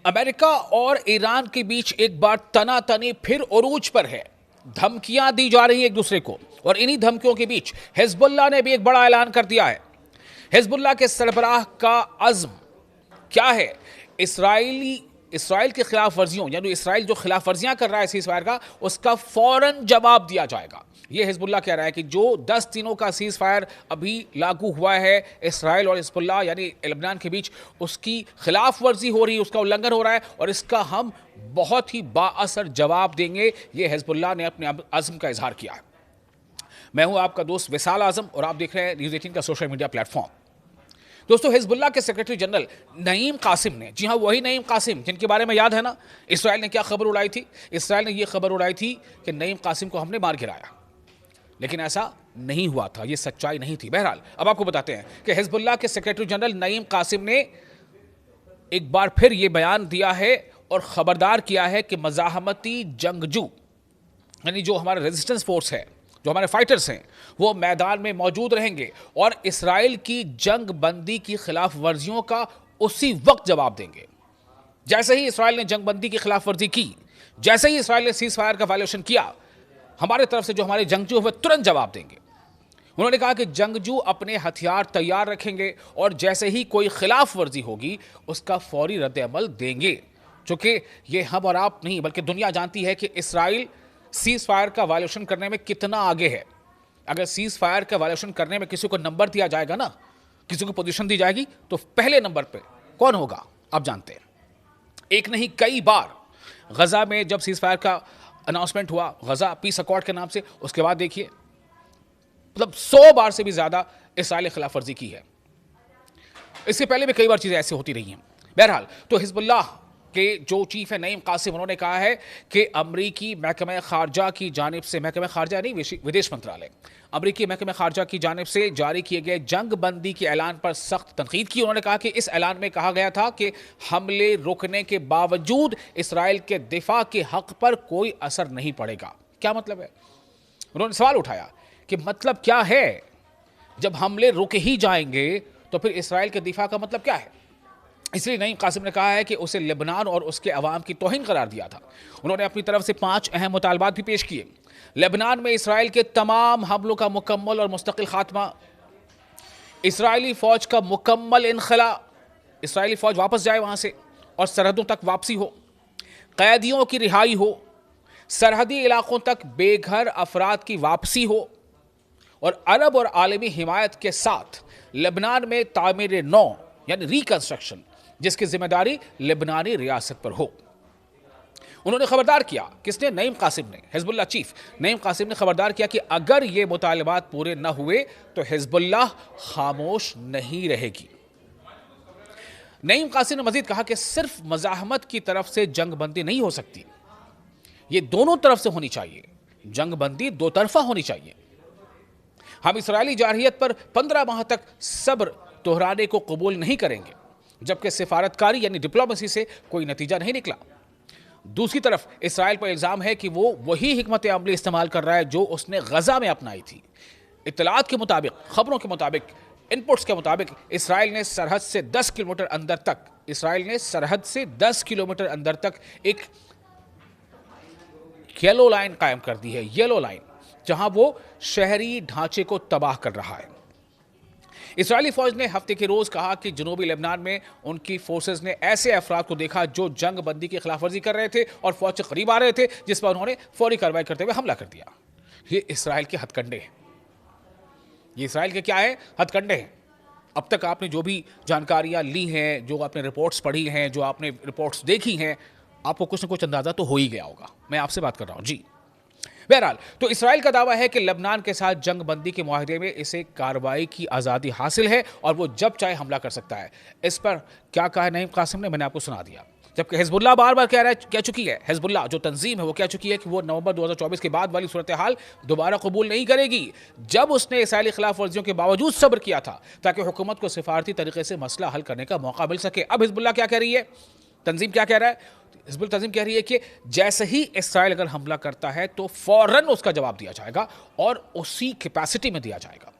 America और Iran के बीच एक बार तनातनी फिर उरूज पर है। धमकियां दी जा रही हैं एक दूसरे को, और इन्हीं धमकियों के बीच हिजबुल्लाह ने भी एक बड़ा ऐलान कर दिया है। हिजबुल्लाह के सरबराह का अज़्म क्या है? इसराइल के खिलाफ वर्जियों, यानी इसराइल जो खिलाफ वर्जियां कर रहा है सीज फायर का, उसका फौरन जवाब दिया जाएगा। यह हिजबुल्लाह कह रहा है कि जो 10 दिनों का सीज फायर अभी लागू हुआ है इसराइल और हिजबुल्लाह यानी लेबनान के बीच, उसकी खिलाफ वर्जी हो रही है, उसका उल्लंघन हो रहा है, और इसका हम बहुत ही बाअसर जवाब देंगे। यह हिजबुल्लाह ने अपने अज़्म का इजहार किया है। मैं हूं आपका दोस्त विशाल आजम और आप देख रहे हैं न्यूज़ 18 का सोशल मीडिया प्लेटफॉर्म। दोस्तों, हिजबुल्लाह के सेक्रेटरी जनरल नईम कासिम ने, जी हां वही नईम कासिम जिनके बारे में याद है ना, इसराइल ने क्या खबर उड़ाई थी? इसराइल ने यह खबर उड़ाई थी कि नईम कासिम को हमने मार गिराया, लेकिन ऐसा नहीं हुआ था, यह सच्चाई नहीं थी। बहरहाल अब आपको बताते हैं कि हिजबुल्लाह के सेक्रेटरी जनरल नईम कासिम ने एक बार फिर यह बयान दिया है और खबरदार किया है कि मज़ाहमती जंगजू, यानी जो हमारा रेजिस्टेंस फोर्स है, जो हमारे फाइटर्स हैं, वो मैदान में मौजूद रहेंगे और इसराइल की जंग बंदी की खिलाफ वर्जियों का उसी वक्त जवाब देंगे। जैसे ही इसराइल ने जंग बंदी की खिलाफ वर्जी की, जैसे ही इसराइल ने सीज फायर का वायलेशन किया, हमारे तरफ से जो हमारे जंगजू हुए तुरंत जवाब देंगे। उन्होंने कहा कि जंगजू अपने हथियार तैयार रखेंगे और जैसे ही कोई खिलाफ वर्जी होगी उसका फौरी रद्द-ए-अमल देंगे। चूंकि ये हम और आप नहीं बल्कि दुनिया जानती है कि इसराइल सीज फायर का वायलेशन करने में कितना आगे है। अगर सीज फायर का वायलेशन करने में किसी को नंबर दिया जाएगा ना, किसी को पोजीशन दी जाएगी, तो पहले नंबर पे कौन होगा आप जानते हैं। एक नहीं कई बार गजा में जब सीज फायर का अनाउंसमेंट हुआ, गजा पीस अकॉर्ड के नाम से, उसके बाद देखिए मतलब 100 बार से भी ज्यादा इसराइल ने खिलाफ वर्जी की है। इससे पहले भी कई बार चीजें ऐसी होती रही हैं। बहरहाल तो हिजबुल्लाह के जो चीफ है नईम कासिम, उन्होंने कहा है कि अमरीकी महकमा खारजा की जानिब से, महकमा खारजा नहीं विदेश मंत्रालय, अमरीकी महकमा खारजा की जानिब से जारी किए गए जंग बंदी के ऐलान पर सख्त तनकीद की। उन्होंने कहा कि इस ऐलान में कहा गया था कि हमले रुकने के बावजूद इसराइल के दिफा के हक पर कोई असर नहीं पड़ेगा। क्या मतलब है? उन्होंने सवाल उठाया कि मतलब क्या है? जब हमले रुक ही जाएंगे तो फिर इसराइल के दिफा का मतलब क्या है? इसलिए नईम कासिम ने कहा है कि उसे लेबनान और उसके अवाम की तौहीन करार दिया था। उन्होंने अपनी तरफ से 5 अहम मुतालबात भी पेश किए। लेबनान में इसराइल के तमाम हमलों का मुकम्मल और मुस्तकिल खात्मा, इसराइली फौज का मुकम्मल इनखला, इसराइली फौज वापस जाए वहां से और सरहदों तक वापसी हो, कैदियों की रिहाई हो, सरहदी इलाकों तक बेघर अफराद की वापसी हो, और अरब और आलमी हिमायत के साथ लेबनान में तामीर नौ यानी रिकंस्ट्रक्शन, जिसकी जिम्मेदारी लेबनानी रियासत पर हो। उन्होंने खबरदार किया, किसने? नईम कासिम ने, हिजबुल्लाह चीफ नईम कासिम ने खबरदार किया कि अगर ये मुतालबात पूरे न हुए तो हिजबुल्लाह खामोश नहीं रहेगी। नईम कासिम ने मजीद कहा कि सिर्फ मज़ाहमत की तरफ से जंग बंदी नहीं हो सकती, ये दोनों तरफ से होनी चाहिए। जंग बंदी दो तरफा होनी चाहिए। हम इसराइली जारहियत पर 15 माह तक सब्र दोहराने को कबूल नहीं करेंगे, जबकि सिफारतकारी यानी डिप्लोमेसी से कोई नतीजा नहीं निकला। दूसरी तरफ इसराइल पर इल्जाम है कि वो वही हिकमत अमली इस्तेमाल कर रहा है जो उसने गजा में अपनाई थी। इत्तलात के मुताबिक, खबरों के मुताबिक, इनपुट्स के मुताबिक इसराइल ने सरहद से 10 किलोमीटर अंदर तक एक येलो लाइन कायम कर दी है। येलो लाइन, जहां वो शहरी ढांचे को तबाह कर रहा है। इसराइली फौज ने हफ्ते के रोज कहा कि जनूबी लेबनान में उनकी फोर्सेस ने ऐसे अफराद को देखा जो जंग बंदी की खिलाफ वर्जी कर रहे थे और फौज से करीब आ रहे थे, जिस पर उन्होंने फौरी कार्रवाई करते हुए हमला कर दिया। ये इसराइल के हथकंडे हैं। ये इसराइल के क्या है? हथकंडे हैं। अब तक आपने जो भी जानकारियां ली हैं, जो आपने रिपोर्ट्स पढ़ी हैं, जो आपने रिपोर्ट्स देखी हैं, आपको कुछ न कुछ अंदाजा तो हो ही गया होगा। मैं आपसे बात कर रहा हूं जी। बहरहाल तो इसराइल का दावा है कि लेबनान के साथ जंग बंदी के मुआहदे में इसे कार्रवाई की आज़ादी हासिल है और वो जब चाहे हमला कर सकता है। इस पर क्या कहा है नईम कासिम ने, मैंने आपको सुना दिया। जबकि हिजबुल्लाह बार बार कह चुकी है, हिजबुल्लाह जो तंजीम है वो कह चुकी है कि वो नवंबर 2024 के बाद वाली सूरत हाल दोबारा कबूल नहीं करेगी, जब उसने इसराइली खिलाफ वर्जियों के बावजूद सब्र किया था ताकि हुकूमत को सिफारती तरीके से मसला हल करने का मौका मिल सके। अब हिजबुल्लाह क्या कह रही है? तंजीम क्या कह रहा है? हिजबुल तंजीम कह रही है कि जैसे ही इसराइल अगर हमला करता है तो फौरन उसका जवाब दिया जाएगा और उसी कैपेसिटी में दिया जाएगा।